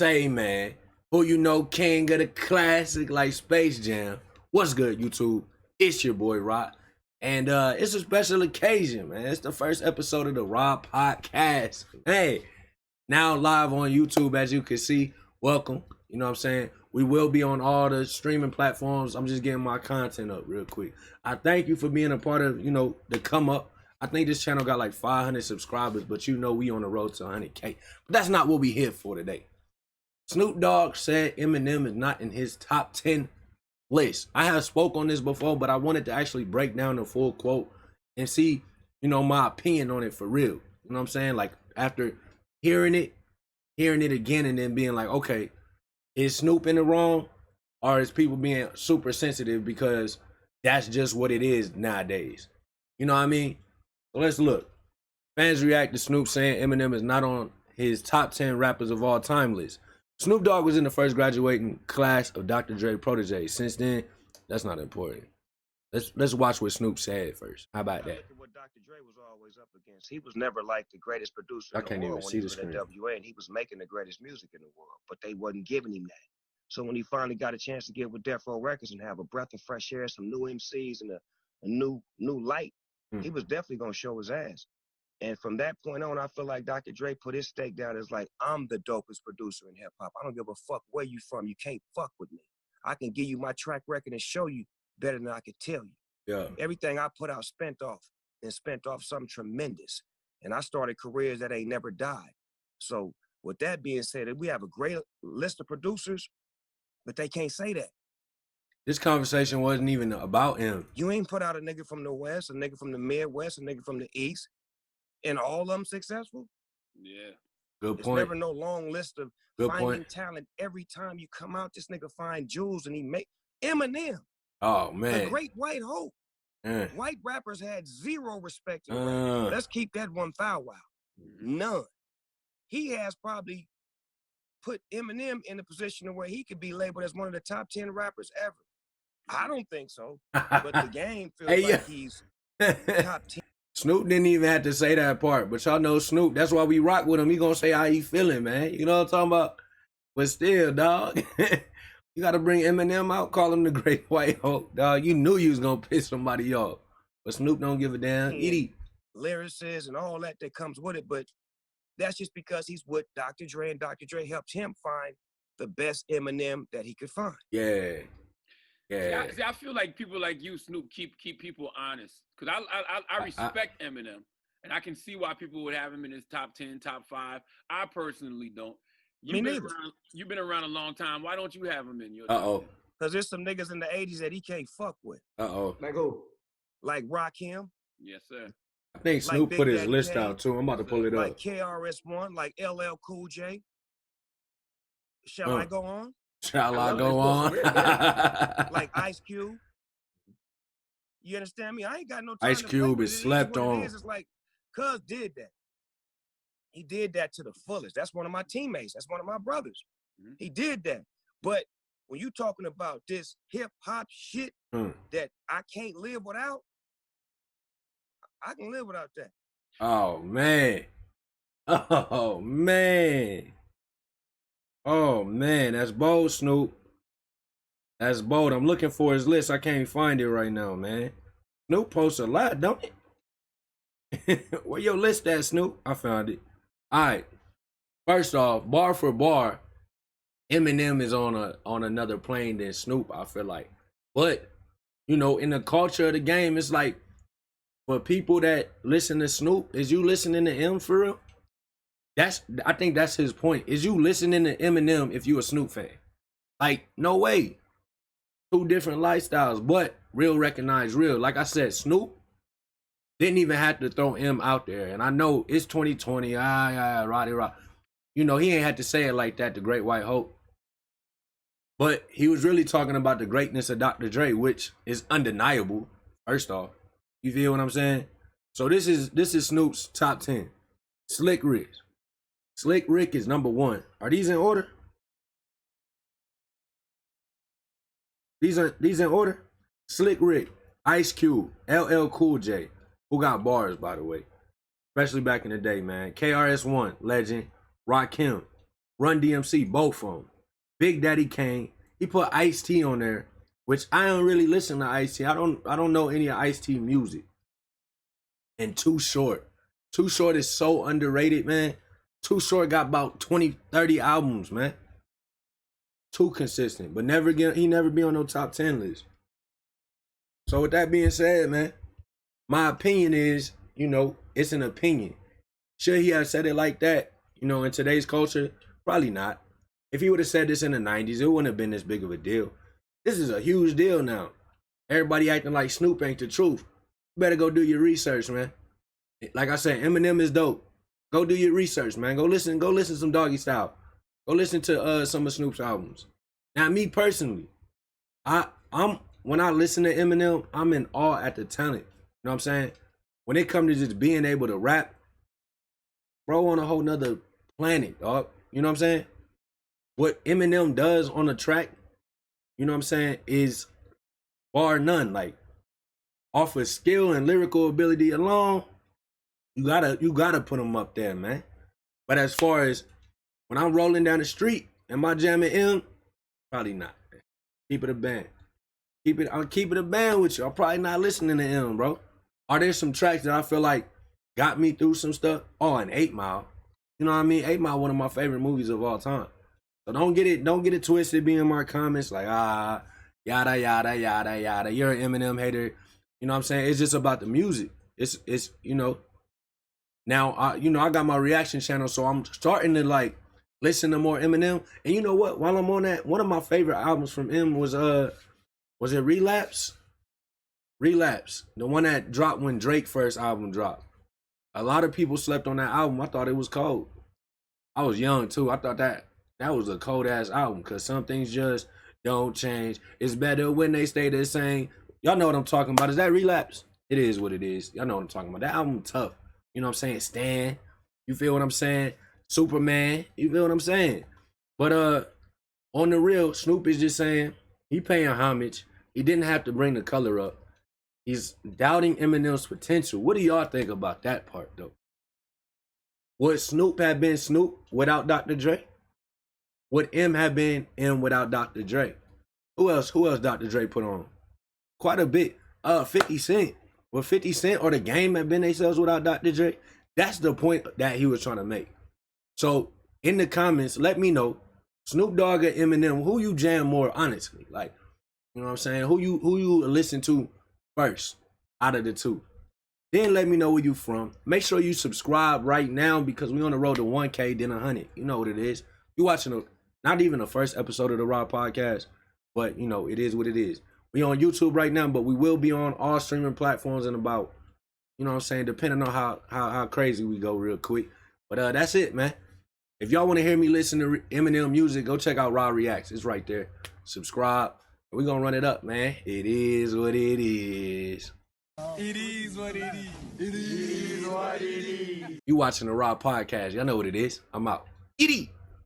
say, man, who you know king of the classic like Space Jam. What's good, YouTube? It's your boy Rob. And it's a special occasion, man. It's the first episode of the Rob Podcast. Hey, now live on YouTube, as you can see. Welcome. You know what I'm saying? We will be on all the streaming platforms. I'm just getting my content up real quick. I thank you for being a part of, the come up. I think this channel got like 500 subscribers, but we on the road to 100K. But that's not what we here for today. Snoop Dogg said Eminem is not in his top 10 list. I have spoke on this before, but I wanted to actually break down the full quote and see, my opinion on it for real. You know what I'm saying? Like after hearing it again and then being like, okay, is Snoop in the wrong or is people being super sensitive because that's just what it is nowadays? You know what I mean? So let's look. Fans react to Snoop saying Eminem is not on his top 10 rappers of all time list. Snoop Dogg was in the first graduating class of Dr. Dre protege. Since then, that's not important. Let's watch what Snoop said first. How about that? What Dr. Dre was always up against. He was never like the greatest producer I can't in the even world see when he the was screen. at WA, and he was making the greatest music in the world, but they wasn't giving him that. So when he finally got a chance to get with Death Row Records and have a breath of fresh air, some new MCs and a new light, he was definitely gonna show his ass. And from that point on, I feel like Dr. Dre put his stake down as like, I'm the dopest producer in hip hop. I don't give a fuck where you from. You can't fuck with me. I can give you my track record and show you better than I could tell you. Yeah. Everything I put out spent off something tremendous. And I started careers that ain't never died. So with that being said, we have a great list of producers, but they can't say that. This conversation wasn't even about him. You ain't put out a nigga from the West, a nigga from the Midwest, a nigga from the East, and all of them successful? Yeah. Good There's point. never no long list of Good finding point. talent. Every time you come out, this nigga find jewels and he make Eminem, Oh, the man. great white hope. White rappers had zero respect in rap. Let's keep that 1,000 wow. None. He has probably put Eminem in a position where he could be labeled as one of the top 10 rappers ever. I don't think so, but the game feels like he's top 10. Snoop didn't even have to say that part, but y'all know Snoop. That's why we rock with him. He gonna say how he feeling, man. You know what I'm talking about? But still, dog, you gotta bring Eminem out, call him the Great White Hope, dog. You knew you was gonna piss somebody off, but Snoop don't give a damn. Lyricists and all that comes with it, but that's just because he's with Dr. Dre, and Dr. Dre helped him find the best Eminem that he could find. Yeah. Yeah. See, I feel like people like you, Snoop, keep people honest. Because I respect Eminem. And I can see why people would have him in his top 10, top 5. I personally don't. Me neither. You've been around a long time. Why don't you have him in your top 10? Because there's some niggas in the 80s that he can't fuck with. Like who? Like Rakim. Yes, sir. I think Snoop like put his list out too. I'm about to pull it up. Like KRS-One, like LL Cool J. Shall I go on? Shall I go on? Like Ice Cube. You understand me? I ain't got no time Ice Cube is slept on. It's like, Cuz did that. He did that to the fullest. That's one of my teammates. That's one of my brothers. He did that. But when you talking about this hip hop shit that I can't live without, I can live without that. Oh, man. Oh, man. Oh, man. That's bold, Snoop. That's bold. I'm looking for his list. I can't find it right now, man. Snoop posts a lot, don't it? Where your list at, Snoop? I found it. All right. First off, bar for bar, Eminem is on another plane than Snoop, I feel like. But, in the culture of the game, it's like, for people that listen to Snoop, is you listening to him for real? I think that's his point. Is you listening to Eminem if you a Snoop fan? Like, no way. Two different lifestyles, but real recognize real. Like I said, Snoop didn't even have to throw him out there. And I know it's 2020, Roddy Rock. He ain't had to say it like that, the Great White Hope. But he was really talking about the greatness of Dr. Dre, which is undeniable, first off. You feel what I'm saying? So this is Snoop's top 10. Slick Rick. Slick Rick is number 1. Are these in order? These in order? Slick Rick, Ice Cube, LL Cool J, who got bars, by the way. Especially back in the day, man. KRS-One, legend. Rakim, Run DMC, both of them. Big Daddy Kane. He put Ice-T on there, which I don't really listen to Ice-T. I don't know any of Ice-T music. And Too Short. Too Short is so underrated, man. Too Short got about 20, 30 albums, man. Too consistent, but he never be on no top 10 list. So with that being said, man, my opinion is, it's an opinion. Should he have said it like that, in today's culture? Probably not. If he would have said this in the 90s, it wouldn't have been this big of a deal. This is a huge deal now. Everybody acting like Snoop ain't the truth. You better go do your research, man. Like I said, Eminem is dope. Go do your research, man. Go listen some Doggy Style. Go listen to some of Snoop's albums. Now, me personally, when I listen to Eminem, I'm in awe at the talent. You know what I'm saying? When it comes to just being able to rap, bro, on a whole nother planet, dog. You know what I'm saying? What Eminem does on the track, you know what I'm saying, is bar none. Like, off of skill and lyrical ability alone, you gotta put him up there, man. But as far as when I'm rolling down the street and my jamming M, probably not. Man. Keep it a band. I'll keep it a band with you. I'm probably not listening to M, bro. Are there some tracks that I feel like got me through some stuff? Oh, and 8 Mile. You know what I mean? 8 Mile, one of my favorite movies of all time. So don't get it twisted. Be in my comments like yada yada yada yada. You're an Eminem hater. You know what I'm saying? It's just about the music. It's Now I got my reaction channel, so I'm starting to like listen to more Eminem. And you know what? While I'm on that, one of my favorite albums from M was it Relapse? Relapse, the one that dropped when Drake's first album dropped. A lot of people slept on that album. I thought it was cold. I was young too. I thought that was a cold ass album because some things just don't change. It's better when they stay the same. Y'all know what I'm talking about. Is that Relapse? It is what it is. Y'all know what I'm talking about. That album tough. You know what I'm saying? Stan. You feel what I'm saying? Superman. You feel what I'm saying? But on the real, Snoop is just saying he paying homage. He didn't have to bring the color up. He's doubting Eminem's potential. What do y'all think about that part, though? Would Snoop have been Snoop without Dr. Dre? Would M have been M without Dr. Dre? Who else Dr. Dre put on? Quite a bit. 50 Cent. Would 50 Cent or The Game have been themselves without Dr. Dre? That's the point that he was trying to make. So, in the comments, let me know, Snoop Dogg or Eminem, who you jam more, honestly? Like, you know what I'm saying? Who you listen to first out of the two? Then let me know where you from. Make sure you subscribe right now because we on the road to 1K, then 100. You know what it is. You watching not even the first episode of the Raw Podcast, but it is what it is. We on YouTube right now, but we will be on all streaming platforms in about, depending on how crazy we go real quick. But that's it, man. If y'all want to hear me listen to Eminem music, go check out Raw Reacts. It's right there. Subscribe. We're going to run it up, man. It is what it is. It is what it is. It is what it is. You watching the Raw Podcast. Y'all know what it is. I'm out. It is.